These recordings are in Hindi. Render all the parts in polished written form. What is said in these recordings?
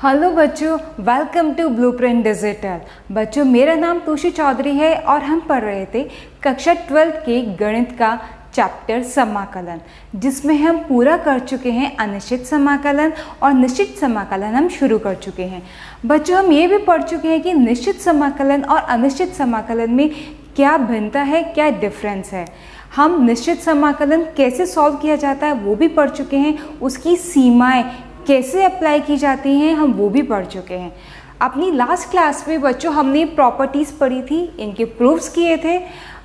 हेलो बच्चों, वेलकम टू ब्लूप्रिंट डिजिटल। बच्चों, मेरा नाम तोशी चौधरी है और हम पढ़ रहे थे कक्षा 12 के गणित का चैप्टर समाकलन, जिसमें हम पूरा कर चुके हैं अनिश्चित समाकलन और निश्चित समाकलन हम शुरू कर चुके हैं। बच्चों, हम ये भी पढ़ चुके हैं कि निश्चित समाकलन और अनिश्चित समाकलन में क्या भिन्नता है, क्या डिफरेंस है। हम निश्चित समाकलन कैसे सॉल्व किया जाता है वो भी पढ़ चुके हैं, उसकी सीमाएं कैसे अप्लाई की जाती हैं हम वो भी पढ़ चुके हैं। अपनी लास्ट क्लास में बच्चों हमने प्रॉपर्टीज़ पढ़ी थी, इनके प्रूफ्स किए थे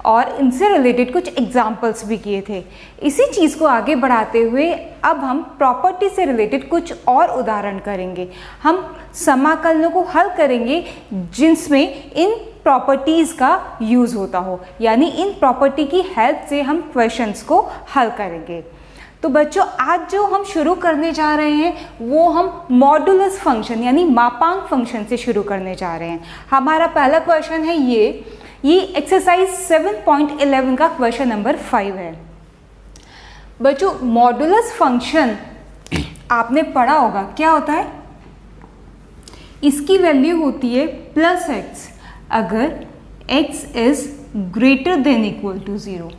और इनसे रिलेटेड कुछ एग्जाम्पल्स भी किए थे। इसी चीज़ को आगे बढ़ाते हुए अब हम प्रॉपर्टी से रिलेटेड कुछ और उदाहरण करेंगे। हम समाकलनों को हल करेंगे जिसमें इन प्रॉपर्टीज़ का यूज़ होता हो, यानी इन प्रॉपर्टी की हेल्प से हम क्वेश्चंस को हल करेंगे। तो बच्चों, आज जो हम शुरू करने जा रहे हैं वो हम मॉडुलस फंक्शन यानी मापांक फंक्शन से शुरू करने जा रहे हैं। हमारा पहला क्वेश्चन है ये एक्सरसाइज 7.11 का क्वेश्चन नंबर 5 है। बच्चों, मॉडुलस फंक्शन आपने पढ़ा होगा, क्या होता है? इसकी वैल्यू होती है +x अगर x is greater than equal to 0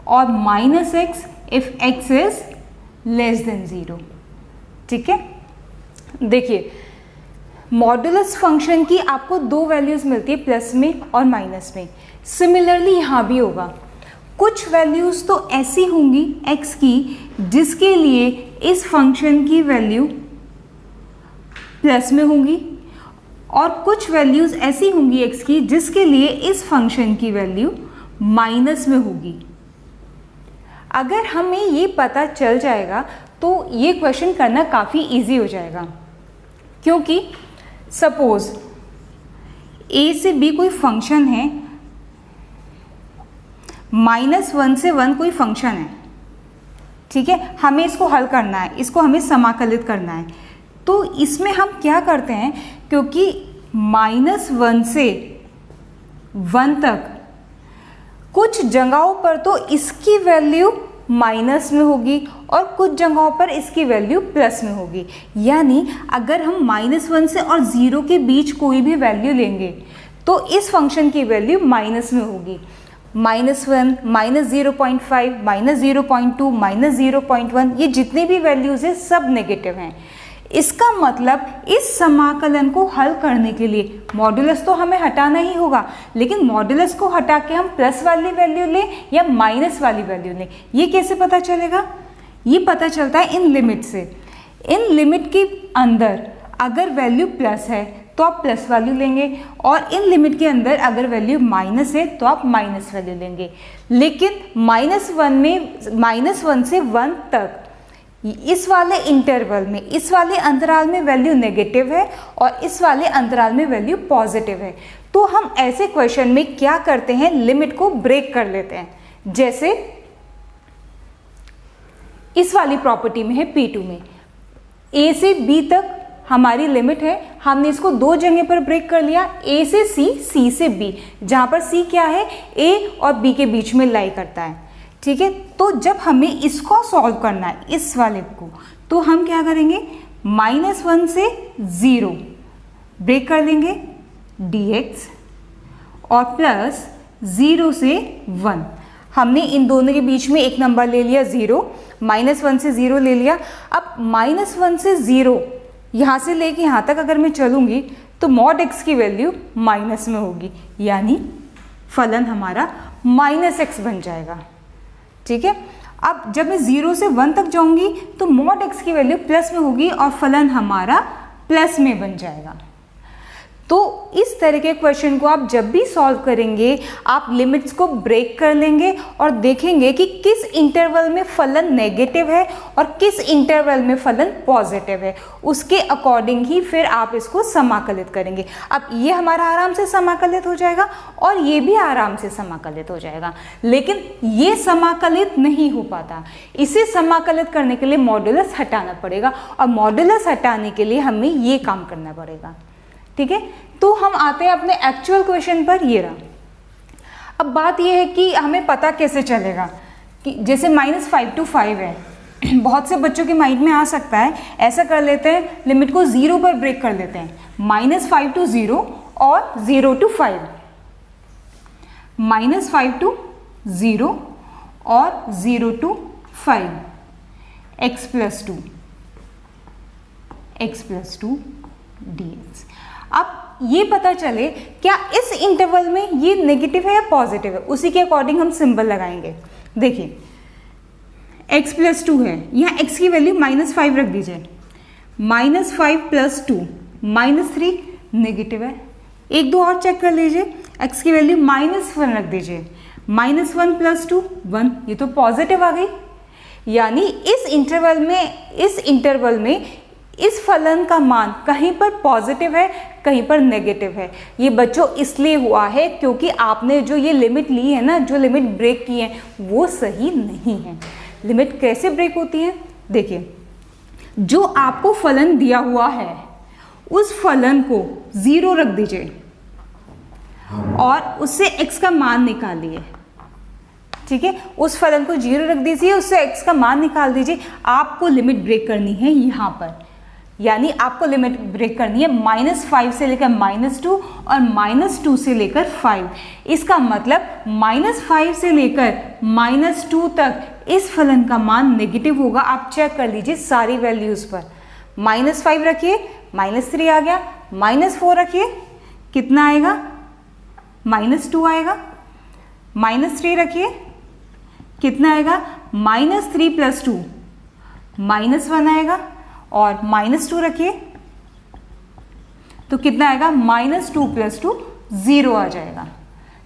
और -x if x is less than 0। ठीक है, देखिए मॉडुलस फंक्शन की आपको दो वैल्यूज मिलती है, प्लस में और माइनस में। सिमिलरली यहाँ भी होगा, कुछ वैल्यूज तो ऐसी होंगी x की जिसके लिए इस फंक्शन की वैल्यू प्लस में होंगी और कुछ वैल्यूज ऐसी होंगी x की जिसके लिए इस फंक्शन की वैल्यू माइनस में होगी। अगर हमें ये पता चल जाएगा तो ये क्वेश्चन करना काफ़ी इजी हो जाएगा, क्योंकि सपोज a से b कोई फंक्शन है, -1 से 1 कोई फंक्शन है। ठीक है, हमें इसको हल करना है, इसको हमें समाकलित करना है। तो इसमें हम क्या करते हैं, क्योंकि -1 से 1 तक कुछ जगहों पर तो इसकी वैल्यू माइनस में होगी और कुछ जगहों पर इसकी वैल्यू प्लस में होगी। यानी अगर हम -1 से और 0 के बीच कोई भी वैल्यू लेंगे तो इस फंक्शन की वैल्यू माइनस में होगी। -1, -0.5, -0.2, -0.1, ये जितने भी वैल्यूज हैं सब नेगेटिव हैं। इसका मतलब इस समाकलन को हल करने के लिए मॉडुलस तो हमें हटाना ही होगा, लेकिन मॉडुलस को हटा के हम प्लस वाली वैल्यू लें या माइनस वाली वैल्यू लें, ये कैसे पता चलेगा? ये पता चलता है इन लिमिट से। इन लिमिट के अंदर अगर वैल्यू प्लस है तो आप प्लस वैल्यू लेंगे और इन लिमिट के अंदर अगर वैल्यू माइनस है तो आप माइनस वैल्यू लेंगे। लेकिन -1 से 1 तक इस वाले इंटरवल में, इस वाले अंतराल में वैल्यू नेगेटिव है और इस वाले अंतराल में वैल्यू पॉजिटिव है। तो हम ऐसे क्वेश्चन में क्या करते हैं, लिमिट को ब्रेक कर लेते हैं। जैसे इस वाली प्रॉपर्टी में है P2 में a से b तक हमारी लिमिट है, हमने इसको दो जगह पर ब्रेक कर लिया, a से c से b, जहां पर c क्या है, a और b के बीच में लाई करता है। ठीक है, तो जब हमें इसको सॉल्व करना है, इस वाले को, तो हम क्या करेंगे, -1 से 0 ब्रेक कर देंगे dx और +0 से 1। हमने इन दोनों के बीच में एक नंबर ले लिया 0, -1 से 0 ले लिया। अब -1 से 0 यहाँ से लेके यहाँ तक अगर मैं चलूँगी तो mod x की वैल्यू माइनस में होगी, यानी फलन हमारा -x बन जाएगा। ठीक है, अब जब मैं 0 से 1 तक जाऊंगी तो mod x की वैल्यू प्लस में होगी और फलन हमारा प्लस में बन जाएगा। तो इस तरह के क्वेश्चन को आप जब भी सॉल्व करेंगे आप लिमिट्स को ब्रेक कर लेंगे और देखेंगे कि किस इंटरवल में फलन नेगेटिव है और किस इंटरवल में फलन पॉजिटिव है, उसके अकॉर्डिंग ही फिर आप इसको समाकलित करेंगे। अब ये हमारा आराम से समाकलित हो जाएगा और ये भी आराम से समाकलित हो जाएगा, लेकिन ये समाकलित नहीं हो पाता। इसे समाकलित करने के लिए मॉडुलस हटाना पड़ेगा और मॉडुलस हटाने के लिए हमें ये काम करना पड़ेगा। ठीक है, तो हम आते हैं अपने एक्चुअल क्वेश्चन पर। ये रहा। अब बात यह है कि हमें पता कैसे चलेगा कि जैसे -5 to 5 है, बहुत से बच्चों के माइंड में आ सकता है, ऐसा कर लेते हैं, लिमिट को 0 पर ब्रेक कर देते हैं, -5 to 0 और 0 to 5, -5 to 0 और 0 to 5, x plus 2 dx। अब ये पता चले क्या इस इंटरवल में ये नेगेटिव है या पॉजिटिव है, उसी के अकॉर्डिंग हम सिंबल लगाएंगे। देखिए x plus 2 है, यहाँ x की वैल्यू -5 रख दीजिए, -5 plus 2 -3 नेगेटिव है। एक दो और चेक कर लीजिए, x की वैल्यू -1 रख दीजिए, -1 plus 2 1, ये तो पॉजिटिव आ गई। यानी इस इंटरवल में इस फलन का मान कहीं पर पॉजिटिव है, कहीं पर नेगेटिव है। ये बच्चों इसलिए हुआ है क्योंकि आपने जो ये लिमिट ली है ना, जो लिमिट ब्रेक की है वो सही नहीं है। लिमिट कैसे ब्रेक होती है, देखिए जो आपको फलन दिया हुआ है उस फलन को 0 रख दीजिए और उससे x का मान निकालिए, ठीक है, उस फलन को 0 रख दीजिए, उससे x का मान निकाल दीजिए। आपको लिमिट ब्रेक करनी है यहाँ पर, यानी आपको लिमिट ब्रेक करनी है -5 से लेकर -2 और -2 से लेकर 5। इसका मतलब -5 से लेकर -2 तक इस फलन का मान नेगेटिव होगा। आप चेक कर लीजिए सारी वैल्यूज पर, -5 रखिए -3 आ गया, -4 रखिए कितना आएगा, -2 आएगा, -3 रखिए कितना आएगा, -3 plus 2 -1 आएगा, और -2 रखिए तो कितना आएगा, -2 plus 2 0 आ जाएगा,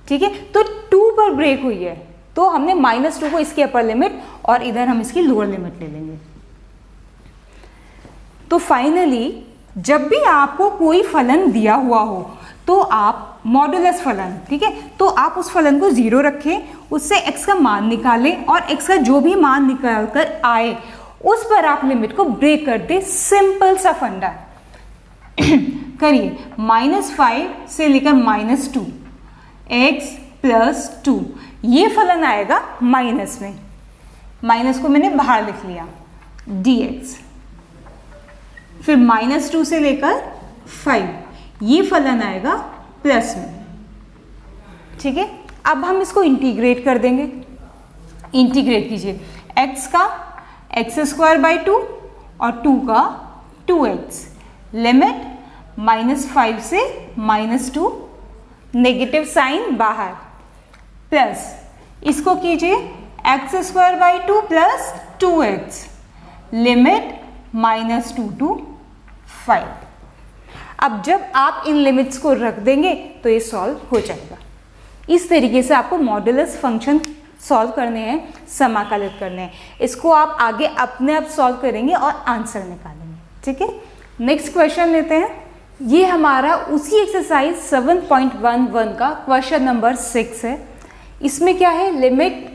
ठीक है। तो 2 पर ब्रेक हुई है, तो हमने -2 को इसकी अपर लिमिट और इधर हम इसकी लोअर लिमिट ले लेंगे। तो फाइनली जब भी आपको कोई फलन दिया हुआ हो तो आप मॉडुलस फलन, ठीक है, तो आप उस फलन को 0 रखें, उससे x का मान निकालें और x का जो भी मान निकाल कर आए उस पर आप लिमिट को ब्रेक कर दे। सिंपल सा फंडा करिए, -5 से लेकर -2 x plus 2, ये फलन आएगा माइनस में, माइनस को मैंने बाहर लिख लिया, dx। फिर -2 से लेकर 5, ये फलन आएगा प्लस में, ठीक है। अब हम इसको इंटीग्रेट कर देंगे, इंटीग्रेट कीजिए, x का x² 2 और 2 का 2x, लिमिट -5 से -2, नेगेटिव साइन बाहर, प्लस इसको कीजिए x² 2 plus 2x, limit -2 to 5। अब जब आप इन लिमिट्स को रख देंगे तो ये सॉल्व हो जाएगा। इस तरीके से आपको मॉडुलस फंक्शन सॉल्व करने हैं, समाकलित करने हैं। इसको आप आगे अपने आप सॉल्व करेंगे और आंसर निकालेंगे, ठीक है। नेक्स्ट क्वेश्चन लेते हैं। ये हमारा उसी एक्सरसाइज 7.11 का क्वेश्चन नंबर 6 है। इसमें क्या है, limit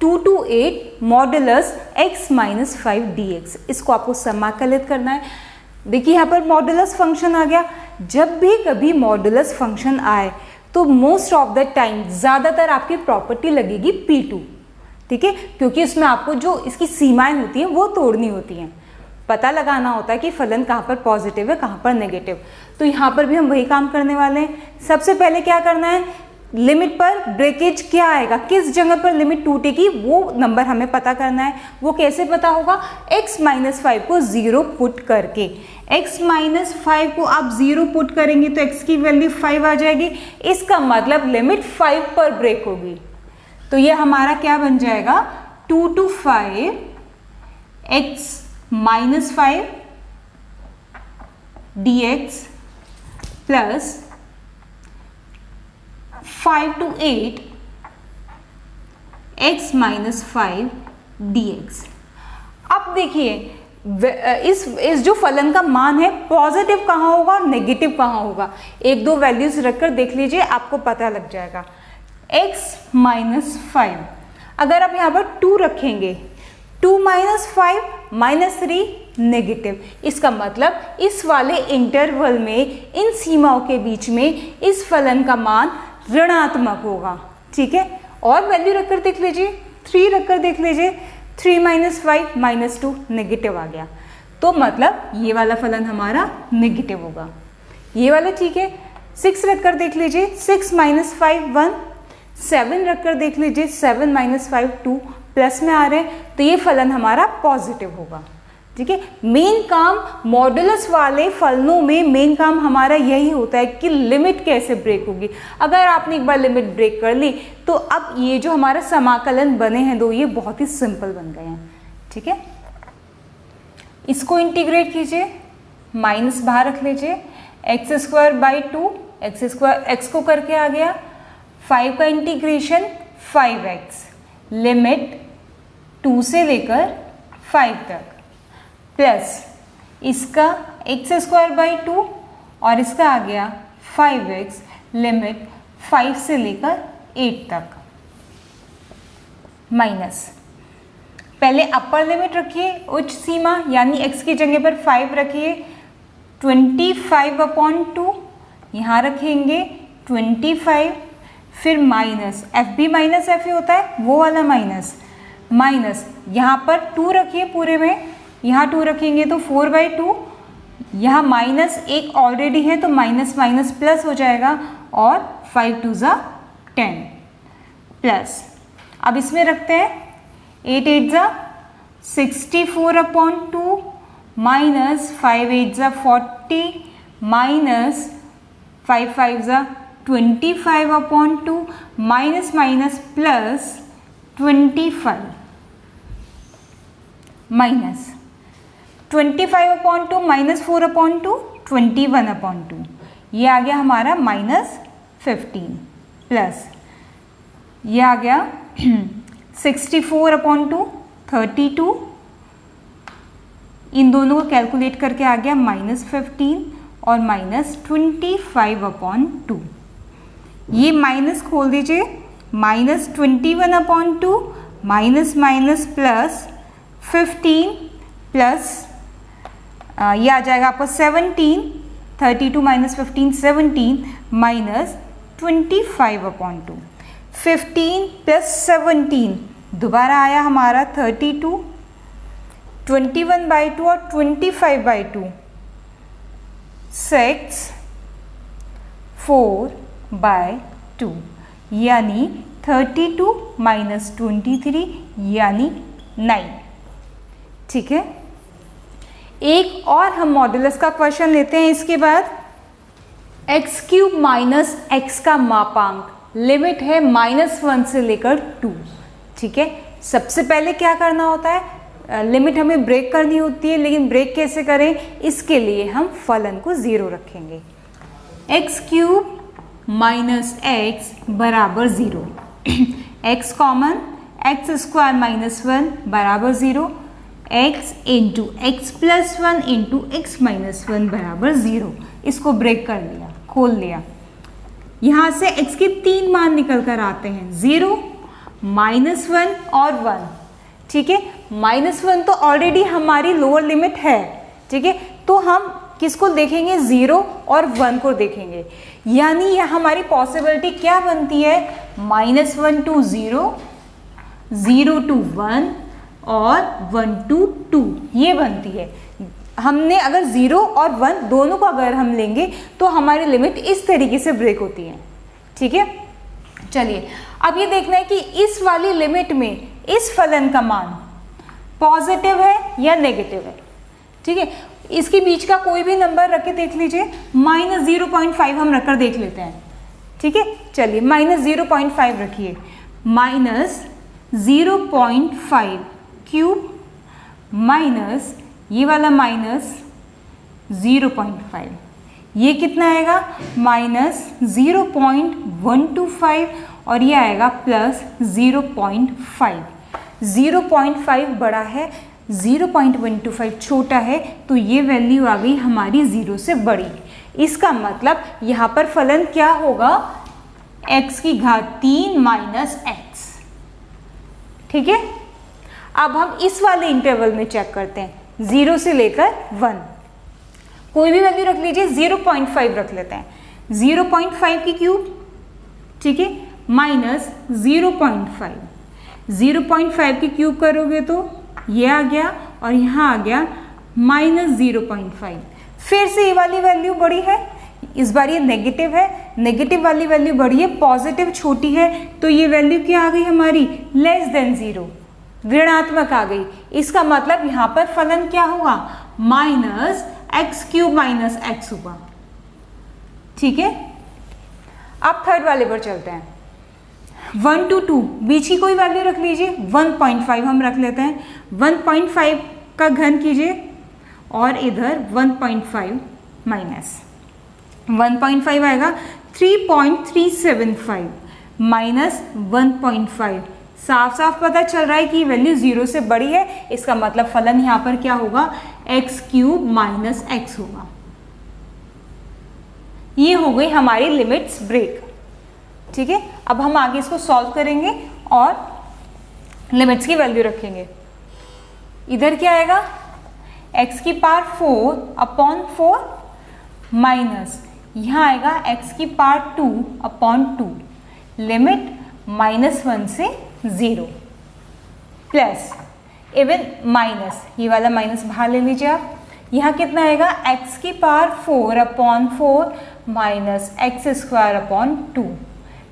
2 to 8 modulus x - 5 dx, इसको आपको समाकलित करना है। देखिए यहाँ पर मॉडुलस फंक्शन आ गया। जब भी कभी मॉडुलस फंक्शन आए तो मोस्ट ऑफ द टाइम ज़्यादातर आपकी प्रॉपर्टी लगेगी P2, ठीक है, क्योंकि इसमें आपको जो इसकी सीमाएं होती हैं वो तोड़नी होती हैं, पता लगाना होता है कि फलन कहाँ पर पॉजिटिव है कहाँ पर नेगेटिव। तो यहाँ पर भी हम वही काम करने वाले हैं। सबसे पहले क्या करना है, लिमिट पर ब्रेकेज क्या आएगा, किस जगह पर लिमिट टूटेगी वो नंबर हमें पता करना है। वो कैसे पता होगा, x - 5 को 0 पुट करके। x - 5 को आप 0 पुट करेंगे तो x की वैल्यू 5 आ जाएगी। इसका मतलब लिमिट 5 पर ब्रेक होगी। तो ये हमारा क्या बन जाएगा, 2 to 5 x - 5 dx plus 5 to 8 x - 5 dx। अब देखिए इस जो फलन का मान है पॉजिटिव कहाँ होगा और नेगेटिव कहाँ होगा, एक दो वैल्यूज रखकर देख लीजिए, आपको पता लग जाएगा। x - 5, अगर आप यहाँ पर 2 रखेंगे, 2 - 5 -3 नेगेटिव, इसका मतलब इस वाले इंटरवल में इन सीमाओं के बीच में इस फलन का मान ऋणात्मक होगा, ठीक है। और वैल्यू रखकर देख लीजिए, 3 रखकर देख लीजिए, 3 - 5 -2 नेगेटिव आ गया, तो मतलब ये वाला फलन हमारा नेगेटिव होगा। ये वाला ठीक है। 6 रखकर देख लीजिए, 6 - 5 1, 7 रखकर देख लीजिए, 7 - 5 2, प्लस में आ रहे हैं, तो ये फलन हमारा पॉजिटिव होगा। ठीक है, मेन काम मॉडुलस वाले फलनों में मेन काम हमारा यही होता है कि लिमिट कैसे ब्रेक होगी। अगर आपने एक बार लिमिट ब्रेक कर ली तो अब ये जो हमारा समाकलन बने हैं दो, ये बहुत ही सिंपल बन गए हैं। ठीक है, इसको इंटीग्रेट कीजिए, माइनस बाहर रख लीजिए, x²/2, x को करके आ गया, 5 का इंटीग्रेशन 5x, लिमिट 2 से लेकर 5 तक, प्लस इसका x²/2 और इसका आ गया 5x, लिमिट 5 से लेकर 8 तक, माइनस पहले अपर लिमिट रखिए, उच्च सीमा यानी x की जगह पर 5 रखिए, 25/2 यहाँ रखेंगे 25, फिर माइनस FB - FA होता है वो वाला माइनस, माइनस यहाँ पर 2 रखिए पूरे में, यहाँ 2 रखेंगे तो 4/2, यहाँ माइनस एक ऑलरेडी है तो माइनस माइनस प्लस हो जाएगा, और 5 2 ज़ा 10 प्लस, अब इसमें रखते हैं 8 8 ज़ा 64/2 माइनस 5 8 ज़ा 40 माइनस 5 5 ज़ा 25/2 minus minus plus 25 minus 25/2 minus 4/2 21/2, ये आ गया हमारा -15 प्लस ये आ गया 64/2 32, इन दोनों को कैलकुलेट करके आ गया -15 और -25/2, ये माइनस खोल दीजिए, -21/2 माइनस माइनस प्लस 15 प्लस ये आ जाएगा आपको 17, 32 - 15 17 माइनस 25/2, 15 + 17 दोबारा आया हमारा 32, 21/2 और 25/2 6 4/2 यानी 32 - 23 यानी 9। ठीक है, एक और हम मॉडुलस का क्वेश्चन लेते हैं इसके बाद। x³ माइनस x का मापांक, लिमिट है -1 से लेकर 2। ठीक है, सबसे पहले क्या करना होता है, लिमिट हमें ब्रेक करनी होती है, लेकिन ब्रेक कैसे करें, इसके लिए हम फलन को 0 रखेंगे। x³ माइनस x बराबर 0, x कॉमन, x² - 1 बराबर 0, x into x + 1 into x - 1 बराबर 0। इसको ब्रेक कर लिया, खोल लिया, यहाँ से x के 3 मान निकल कर आते हैं, 0, -1 और 1। ठीक है, -1 तो ऑलरेडी हमारी लोअर लिमिट है। ठीक है, तो हम किसको देखेंगे, 0 और 1 को देखेंगे, यानी यह हमारी पॉसिबिलिटी क्या बनती है, -1 to 0, 0 to 1 और 1 to 2, ये बनती है। हमने अगर 0 और 1 दोनों को अगर हम लेंगे तो हमारी लिमिट इस तरीके से ब्रेक होती है। ठीक है, चलिए अब ये देखना है कि इस वाली लिमिट में इस फलन का मान पॉजिटिव है या नेगेटिव है। ठीक है, इसके बीच का कोई भी नंबर रख के देख लीजिए, -0.5 हम रखकर देख लेते हैं। ठीक है, चलिए -0.5 रखिए, -0.5 क्यूब माइनस ये वाला -0.5, ये कितना आएगा, -0.125 और ये आएगा +0.5। 0.5 बड़ा है, 0.125 छोटा है, तो ये वैल्यू आ गई हमारी 0 से बड़ी। इसका मतलब यहाँ पर फलन क्या होगा, x³ माइनस x। ठीक है, अब हम इस वाले इंटरवल में चेक करते हैं, 0 से लेकर 1, कोई भी वैल्यू रख लीजिए, 0.5 रख लेते हैं, 0.5 की क्यूब, ठीक है, -0.5, 0.5 की क्यूब करोगे तो ये आ गया और यहाँ आ गया -0.5। फिर से ये वाली वैल्यू बड़ी है, इस बार ये नेगेटिव है, नेगेटिव वाली वैल्यू बड़ी है, पॉजिटिव छोटी है, तो ये वैल्यू क्या आ गई हमारी, लेस देन 0, ऋणात्मक आ गई। इसका मतलब यहाँ पर फलन क्या होगा, -x³ - x होगा। ठीक है, अब थर्ड वाले पर चलते हैं। 1 to 2 बीच की कोई वैल्यू रख लीजिए, 1.5 हम रख लेते हैं। 1.5 का घन कीजिए और इधर 1.5 माइनस 1.5 आएगा 3.375 माइनस 1.5। साफ साफ पता चल रहा है कि वैल्यू 0 से बड़ी है, इसका मतलब फलन यहाँ पर क्या होगा, x³ - x होगा। ये हो गई हमारी लिमिट्स ब्रेक। ठीक है, अब हम आगे इसको सॉल्व करेंगे और लिमिट्स की वैल्यू रखेंगे। इधर क्या आएगा, x⁴/4 माइनस यहाँ आएगा x⁴2/2 लिमिट -1 से 0 प्लस इवन माइनस, ये वाला माइनस बाहर ले लीजिए आप। यहाँ कितना आएगा, x⁴/4 माइनस x²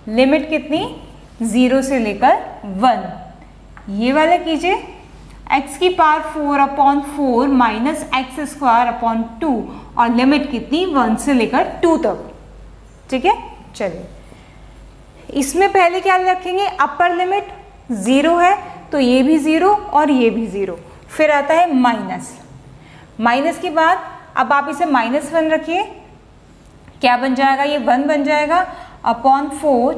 लिमिट कितनी, 0 से लेकर 1। ये वाला कीजिए, x⁴/4 माइनस x² और लिमिट कितनी, 1 से लेकर 2 तक। ठीक है, चलिए इसमें पहले क्या रखेंगे, अपर लिमिट 0 है तो ये भी 0 और ये भी 0, फिर आता है माइनस। माइनस के बाद अब आप इसे -1 रखिए, क्या बन जाएगा, ये 1 बन जाएगा अपॉन 4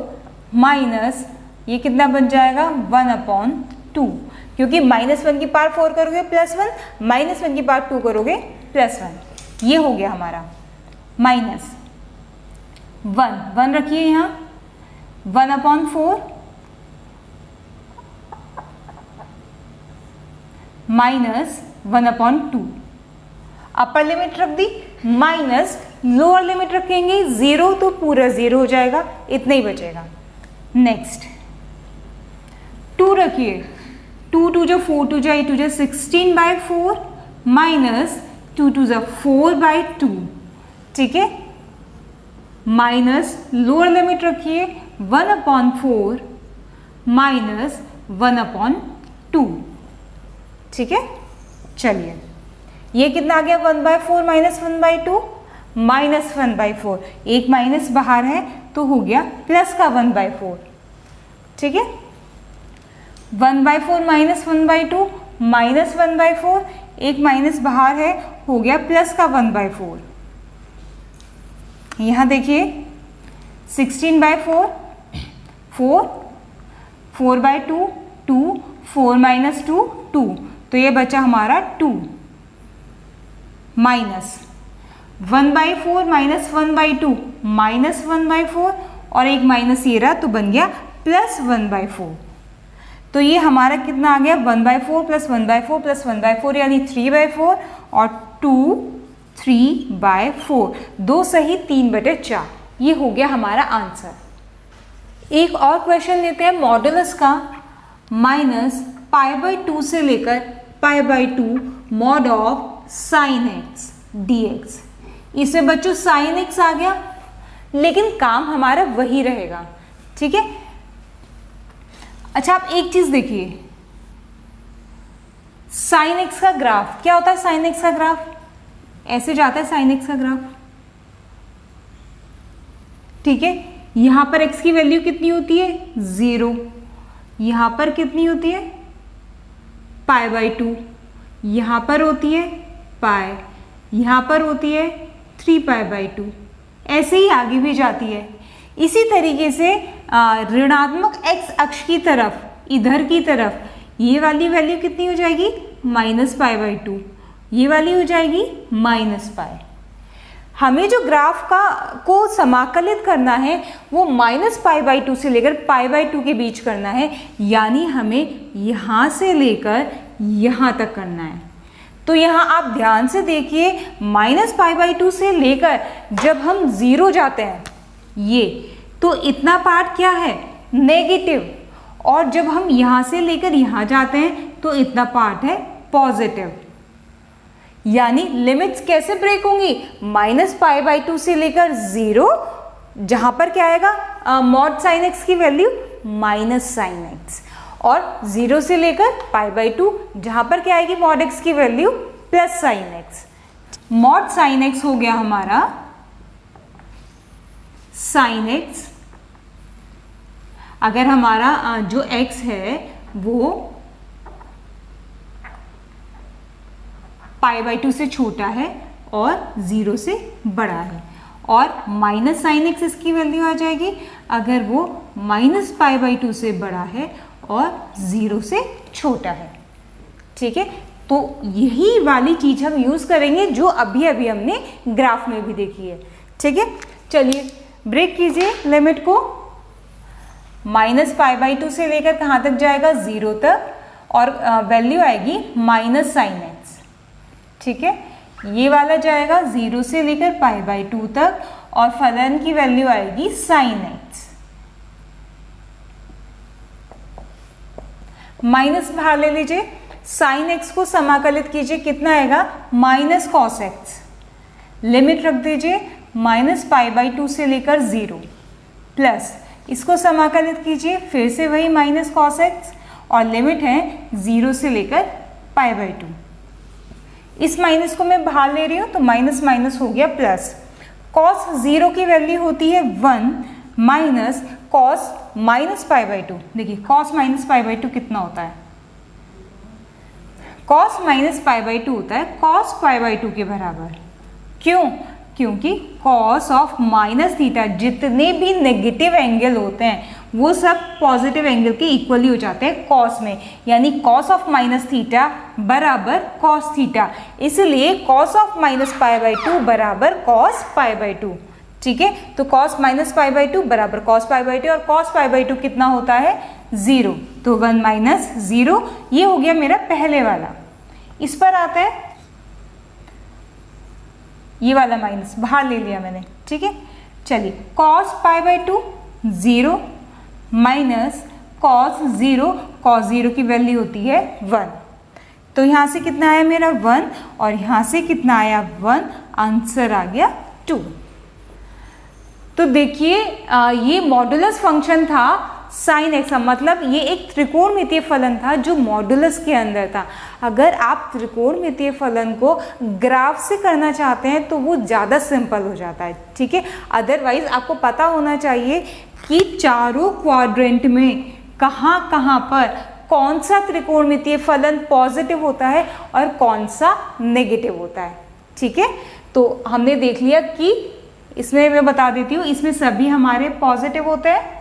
माइनस ये कितना बन जाएगा, 1/2, क्योंकि -1 की पावर 4 करोगे +1, -1 की पावर 2 करोगे +1। ये हो गया हमारा -1 रखिए यहाँ 1/4 माइनस 1/2। अपर लिमिट रख दी, माइनस लोअर लिमिट रखेंगे 0 तो पूरा 0 हो जाएगा, इतना ही बचेगा। नेक्स्ट 2 रखिए, 2 2 जो 4 2 जा 2 जा 16/4 माइनस 2 2 जा 4/2। ठीक है, माइनस लोअर लिमिट रखिए 1/4 माइनस 1/2। ठीक है, चलिए ये कितना आ गया, 1/4 माइनस 1/2 माइनस 1/4, एक माइनस बाहर है तो हो गया प्लस का 1/4। ठीक है, 1/4 माइनस 1/2 माइनस 1/4, एक माइनस बाहर है, हो गया प्लस का 1/4। यहाँ देखिए 16/4 4 4/2 2 4 माइनस 2 2, तो ये बचा हमारा 2 माइनस 1/4 माइनस 1/2 माइनस 1/4 और एक माइनस ये रहा तो बन गया प्लस 1/4। तो ये हमारा कितना आ गया, 1/4 प्लस 1/4 प्लस 1/4 यानी 3/4 और 2 3/4, 2 सही 3/4। ये हो गया हमारा आंसर। एक और क्वेश्चन लेते हैं मॉडुलस का, -π/2 से लेकर π/2 mod of sin x dx। इसमें बच्चों sin x आ गया, लेकिन काम हमारा वही रहेगा। ठीक है, अच्छा आप एक चीज देखिए, sin x का ग्राफ क्या होता है, sin x का ग्राफ ऐसे जाता है, sin x का ग्राफ। ठीक है, यहां पर x की वैल्यू कितनी होती है, 0, यहां पर कितनी होती है π/2, यहां पर होती है पाई, यहां पर होती है 3π/2, ऐसे ही आगे भी जाती है। इसी तरीके से ऋणात्मक x अक्ष की तरफ, इधर की तरफ ये वाली वैल्यू कितनी हो जाएगी, -π/2, ये वाली हो जाएगी -π। हमें जो ग्राफ को समाकलित करना है वो -π/2 से लेकर π/2 के बीच करना है, यानी हमें यहाँ से लेकर यहाँ तक करना है। तो यहाँ आप ध्यान से देखिए, -π/2 से लेकर जब हम 0 जाते हैं ये, तो इतना पार्ट क्या है, नेगेटिव, और जब हम यहाँ से लेकर यहाँ जाते हैं तो इतना पार्ट है पॉजिटिव। यानी लिमिट्स कैसे ब्रेक होंगी, -π/2 से लेकर 0, जहां पर क्या आएगा मॉड साइन एक्स की वैल्यू -sin x, और 0 से लेकर π/2 जहां पर क्या आएगी मॉड x की value +sin x। Mod sine x हो गया हमारा sin x। अगर हमारा जो x है वो π/2 से छोटा है और 0 से बड़ा है, और -sin x इसकी वैल्यू आ जाएगी अगर वो -π/2 से बड़ा है और 0 से छोटा है। ठीक है, तो यही वाली चीज हम यूज करेंगे जो अभी अभी हमने ग्राफ में भी देखी है। ठीक है, चलिए ब्रेक कीजिए लिमिट को। -π/2 से लेकर कहाँ तक जाएगा 0 तक, और वैल्यू आएगी -sin x। ठीक है, ये वाला जाएगा 0 से लेकर π/2 तक, और फलन की वैल्यू आएगी sin x। माइनस बाहर ले लीजिए, sin x को समाकलित कीजिए, कितना आएगा -cos x। लिमिट रख दीजिए -π/2 से लेकर 0, प्लस इसको समाकलित कीजिए फिर से वही -cos x, और लिमिट है 0 से लेकर π/2। इस माइनस को मैं बाहर ले रही हूँ तो माइनस माइनस हो गया प्लस। cos 0 की वैल्यू होती है 1 माइनस cos -π/2। देखिए cos -π/2 कितना होता है, cos -π/2 होता है cos π/2 के बराबर। क्यों? क्योंकि cos ऑफ -θ जितने भी नेगेटिव एंगल होते हैं वो सब पॉजिटिव एंगल के इक्वली हो जाते हैं cos में, यानी cos ऑफ -θ बराबर cos θ, इसलिए cos ऑफ -π/2 बराबर cos π/2। ठीक है, तो cos -π/2 बराबर cos π/2, और cos π/2 कितना होता है 0, तो 1 माइनस 0। ये हो गया मेरा पहले वाला। इस पर आता है ये वाला माइनस, बाहर ले लिया मैंने। ठीक है, चलिए cos π/2 0 माइनस cos 0 की वैल्यू होती है 1, तो यहाँ से कितना आया मेरा 1, और यहाँ से कितना आया 1, आंसर आ गया 2। तो देखिए ये मॉडुलस फंक्शन था sin x, मतलब ये एक त्रिकोणमितीय फलन था जो मॉडुलस के अंदर था। अगर आप त्रिकोणमितीय फलन को ग्राफ से करना चाहते हैं तो वो ज़्यादा सिंपल हो जाता है। ठीक है, अदरवाइज आपको पता होना चाहिए कि चारों क्वाड्रेंट में कहाँ कहाँ पर कौन सा त्रिकोणमितीय फलन पॉजिटिव होता है और कौन सा नेगेटिव होता है। ठीक है, तो हमने देख लिया कि इसमें मैं बता देती हूँ, इसमें सभी हमारे पॉजिटिव होते हैं,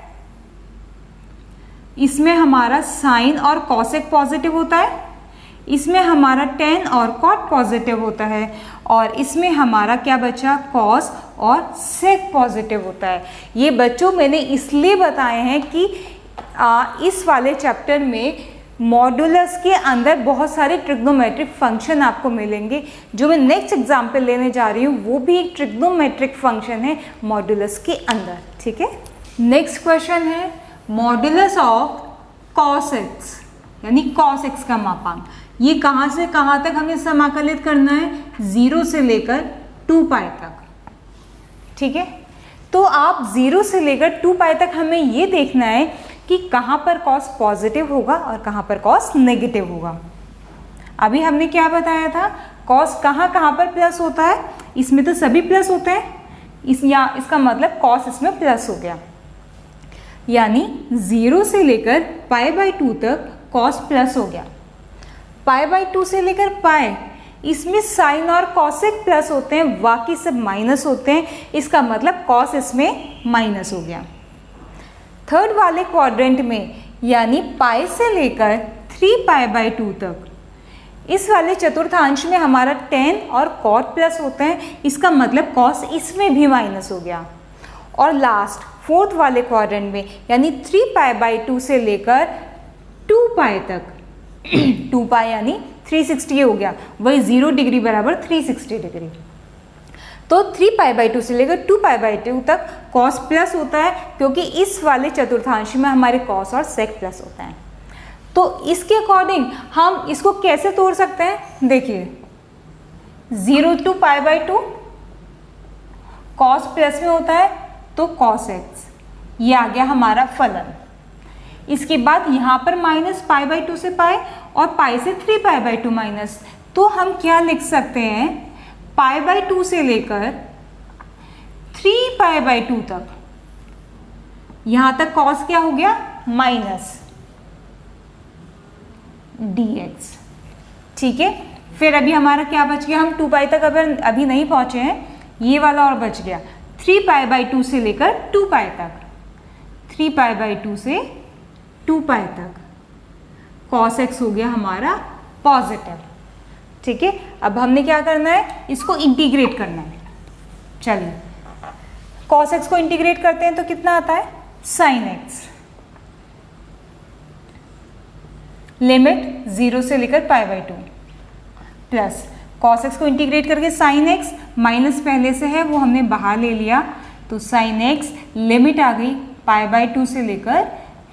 इसमें हमारा साइन और कॉसेक पॉजिटिव होता है, इसमें हमारा टेन और कॉट पॉजिटिव होता है, और इसमें हमारा क्या बचा कॉस और सेक पॉजिटिव होता है। ये बच्चों मैंने इसलिए बताए हैं कि इस वाले चैप्टर में मॉडुलस के अंदर बहुत सारे ट्रिग्नोमेट्रिक फंक्शन आपको मिलेंगे। जो मैं नेक्स्ट एग्जाम्पल लेने जा रही हूँ वो भी एक ट्रिग्नोमेट्रिक फंक्शन है मॉडुलस के अंदर। ठीक है, नेक्स्ट क्वेश्चन है मॉडुलस ऑफ cos x, यानी cos x का मापांक। ये कहाँ से कहाँ तक हमें समाकलित करना है, 0 से लेकर 2π तक। ठीक है, तो आप 0 से लेकर 2π तक हमें ये देखना है कि कहाँ पर cos पॉजिटिव होगा और कहाँ पर cos नेगेटिव होगा। अभी हमने क्या बताया था, cos कहाँ कहाँ पर प्लस होता है, इसमें तो सभी प्लस होते हैं, इसका मतलब cos इसमें प्लस हो गया, यानी 0 से लेकर π/2 तक cos प्लस हो गया। π/2 से लेकर π, इसमें साइन और कॉसेक प्लस होते हैं, बाकी सब माइनस होते हैं, इसका मतलब cos इसमें माइनस हो गया। थर्ड वाले क्वाड्रेंट में यानी π से लेकर 3π/2 तक, इस वाले चतुर्थांश में हमारा tan और cot प्लस होते हैं, इसका मतलब cos इसमें भी माइनस हो गया। और लास्ट फोर्थ वाले क्वाड्रेंट में यानी 3π/2 से लेकर 2π तक 2π यानी 360 हो गया, वही 0 डिग्री बराबर 360 डिग्री। तो 3π/2 से लेकर 2π/2 तक कॉस प्लस होता है, क्योंकि इस वाले चतुर्थांश में हमारे कॉस और सेक प्लस होता है। तो इसके अकॉर्डिंग हम इसको कैसे तोड़ सकते हैं, देखिए 0 to π/2 कॉस प्लस में होता है तो कॉस एक्स, ये आ गया हमारा फलन। इसके बाद यहाँ पर माइनस π/2 से पाई और पाई से 3π/2 माइनस, तो हम क्या लिख सकते हैं, π/2 से लेकर 3π/2 तक, यहां तक कॉस क्या हो गया माइनस dx। ठीक है, फिर अभी हमारा क्या बच गया, हम 2π तक अभी नहीं पहुंचे हैं, ये वाला और बच गया 3π/2 से लेकर 2π तक, 3π/2 से 2π तक cos x हो गया हमारा पॉजिटिव। ठीक है, अब हमने क्या करना है, इसको इंटीग्रेट करना है। चलिए cos x को इंटीग्रेट करते हैं तो कितना आता है, sin x, लिमिट 0 से लेकर π/2 प्लस cos x को इंटीग्रेट करके sin x, माइनस पहले से है वो हमने बाहर ले लिया, तो sin x लिमिट आ गई π/2 से लेकर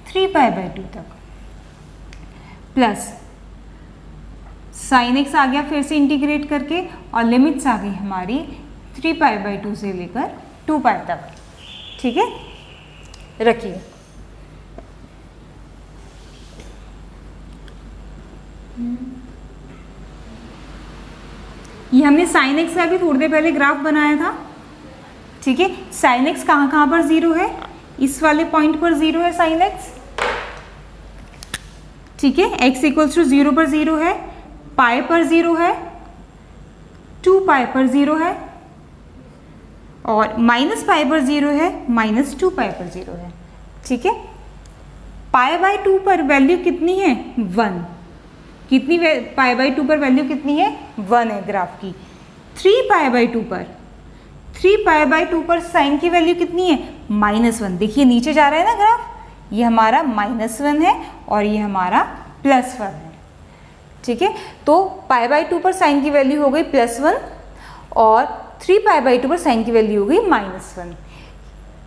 3π/2 तक, प्लस sin x आ गया फिर से इंटीग्रेट करके, और लिमिट्स आ गई हमारी 3π/2 से लेकर 2π तक। ठीक है, रखिए ये हमने sin x का भी थोड़ी देर पहले ग्राफ बनाया था। ठीक है, sin x कहाँ पर 0 है, इस वाले पॉइंट पर 0 है sin x। ठीक है, x = 0 पर 0 है, पाई पर 0 है, 2π पर 0 है, और -π पर 0 है, -2π पर 0 है। ठीक है, π/2 पर वैल्यू कितनी है, 1। कितनी π/2 पर वैल्यू कितनी है, 1 है ग्राफ की। 3π/2 पर साइन की वैल्यू कितनी है, -1। देखिए नीचे जा रहा है ना ग्राफ, ये हमारा -1 है और ये हमारा +1 है। ठीक है, तो π/2 पर साइन की वैल्यू हो गई +1 और 3π/2 पर साइन की वैल्यू हो गई -1।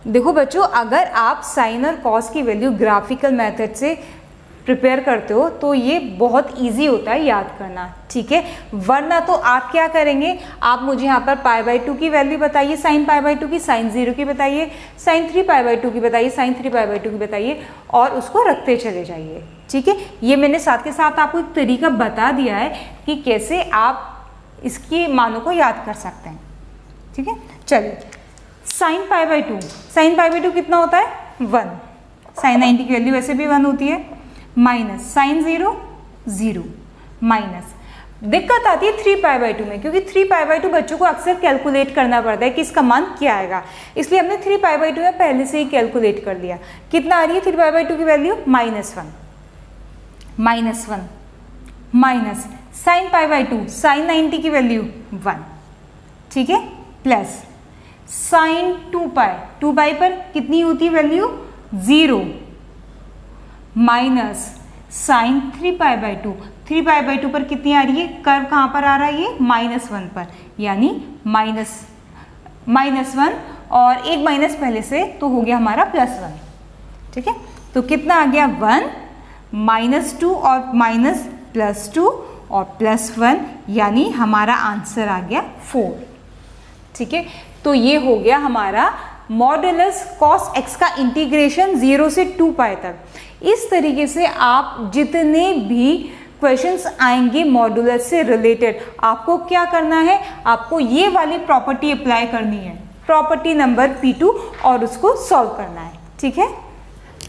देखो बच्चों, अगर आप साइन और कॉस की वैल्यू ग्राफिकल मेथड से प्रिपेयर करते हो तो ये बहुत इजी होता है याद करना। ठीक है, वरना तो आप क्या करेंगे, आप मुझे यहाँ पर π/2 की वैल्यू बताइए, साइन π/2 की, साइन 0 की बताइए, साइन 3π/2 की बताइए, साइन 3π/2 की बताइए, और उसको रखते चले जाइए। ठीक है, ये मैंने साथ के साथ आपको एक तरीका बता दिया है कि कैसे आप इसकी मानों को याद कर सकते हैं। ठीक है, चलिए साइन π/2 कितना होता है, 1। साइन 90 की वैल्यू वैसे भी 1 होती है, माइनस साइन 0 0 माइनस। दिक्कत आती है 3π/2 में, क्योंकि 3π/2 बच्चों को अक्सर कैलकुलेट करना पड़ता है कि इसका मान क्या आएगा, इसलिए हमने 3π/2 में पहले से ही कैलकुलेट कर लिया। कितना आ रही है 3π/2 की वैल्यू, -1 माइनस साइन π/2, साइन 90 की वैल्यू 1। ठीक है, प्लस साइन 2π पर कितनी होती है वैल्यू, 0 माइनस साइन 3π/2 पर कितनी आ रही है, कर्व कहाँ पर आ रहा है, ये -1 पर, यानी -1 और एक माइनस पहले से, तो हो गया हमारा +1। ठीक है, तो कितना आ गया, 1 -2 और माइनस +2 और +1, यानी हमारा आंसर आ गया 4। ठीक है, तो ये हो गया हमारा मॉडुलस cos x का इंटीग्रेशन 0 से 2π तक। इस तरीके से आप जितने भी क्वेश्चंस आएंगे मॉडुलस से रिलेटेड, आपको क्या करना है, आपको ये वाली प्रॉपर्टी अप्लाई करनी है, प्रॉपर्टी नंबर P2, और उसको सॉल्व करना है। ठीक है,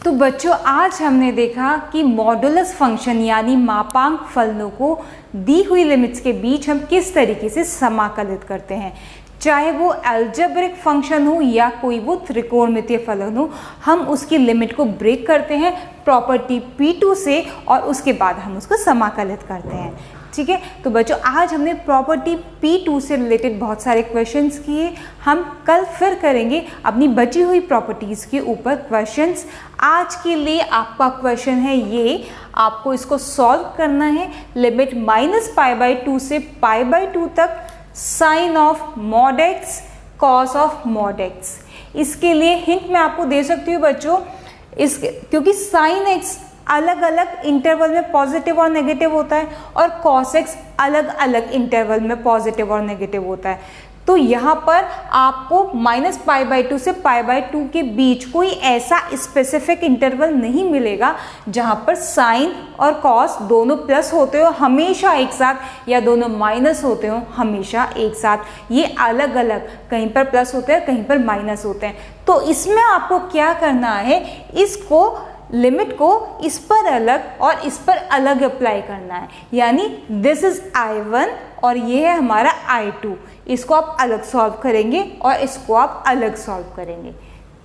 तो बच्चों आज हमने देखा कि मॉडुलस फंक्शन यानी मापांक फलनों को दी हुई लिमिट्स के बीच हम किस तरीके से समाकलित करते हैं, चाहे वो अलजेब्रिक फंक्शन हो या कोई वो त्रिकोणमितीय फलन हो, हम उसकी लिमिट को ब्रेक करते हैं प्रॉपर्टी P2 से और उसके बाद हम उसको समाकलित करते हैं। ठीक है, तो बच्चों आज हमने प्रॉपर्टी P2 से रिलेटेड बहुत सारे क्वेश्चंस किए, हम कल फिर करेंगे अपनी बची हुई प्रॉपर्टीज़ के ऊपर क्वेश्चंस। आज के लिए आपका क्वेश्चन है ये, आपको इसको सॉल्व करना है। लिमिट -π/2 से π/2 तक sine of mod x cos of mod x. इसके लिए हिंट मैं आपको दे सकती हूँ बच्चों, क्योंकि साइन एक्स अलग अलग इंटरवल में पॉजिटिव और नेगेटिव होता है और कॉस एक्स अलग अलग इंटरवल में पॉजिटिव और नेगेटिव होता है, तो यहाँ पर आपको -π/2 से π/2 के बीच कोई ऐसा स्पेसिफिक इंटरवल नहीं मिलेगा जहाँ पर साइन और कॉस दोनों प्लस होते हो हमेशा एक साथ या दोनों माइनस होते हो हमेशा एक साथ। ये अलग अलग, कहीं पर प्लस होते हैं कहीं पर माइनस होते हैं। तो इसमें आपको क्या करना है, इसको लिमिट को इस पर अलग और इस पर अलग अप्लाई करना है, यानी दिस इज I1 और ये है हमारा I2। इसको आप अलग सॉल्व करेंगे और इसको आप अलग सॉल्व करेंगे।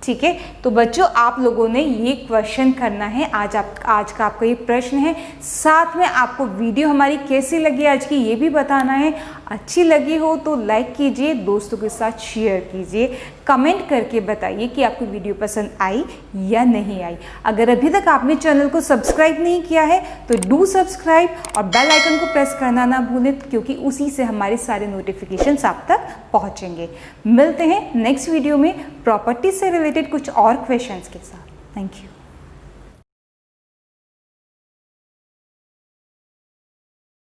ठीक है, तो बच्चों आप लोगों ने ये क्वेश्चन करना है, आज का आपका ये प्रश्न है। साथ में आपको वीडियो हमारी कैसी लगी आज की ये भी बताना है। अच्छी लगी हो तो लाइक कीजिए, दोस्तों के साथ शेयर कीजिए, कमेंट करके बताइए कि आपको वीडियो पसंद आई या नहीं आई। अगर अभी तक आपने चैनल को सब्सक्राइब नहीं किया है तो डू सब्सक्राइब और बेल आइकन को प्रेस करना ना भूलें, क्योंकि उसी से हमारे सारे नोटिफिकेशंस आप तक पहुंचेंगे। मिलते हैं नेक्स्ट वीडियो में प्रॉपर्टी से रिलेटेड कुछ और क्वेश्चंस के साथ। Thank you.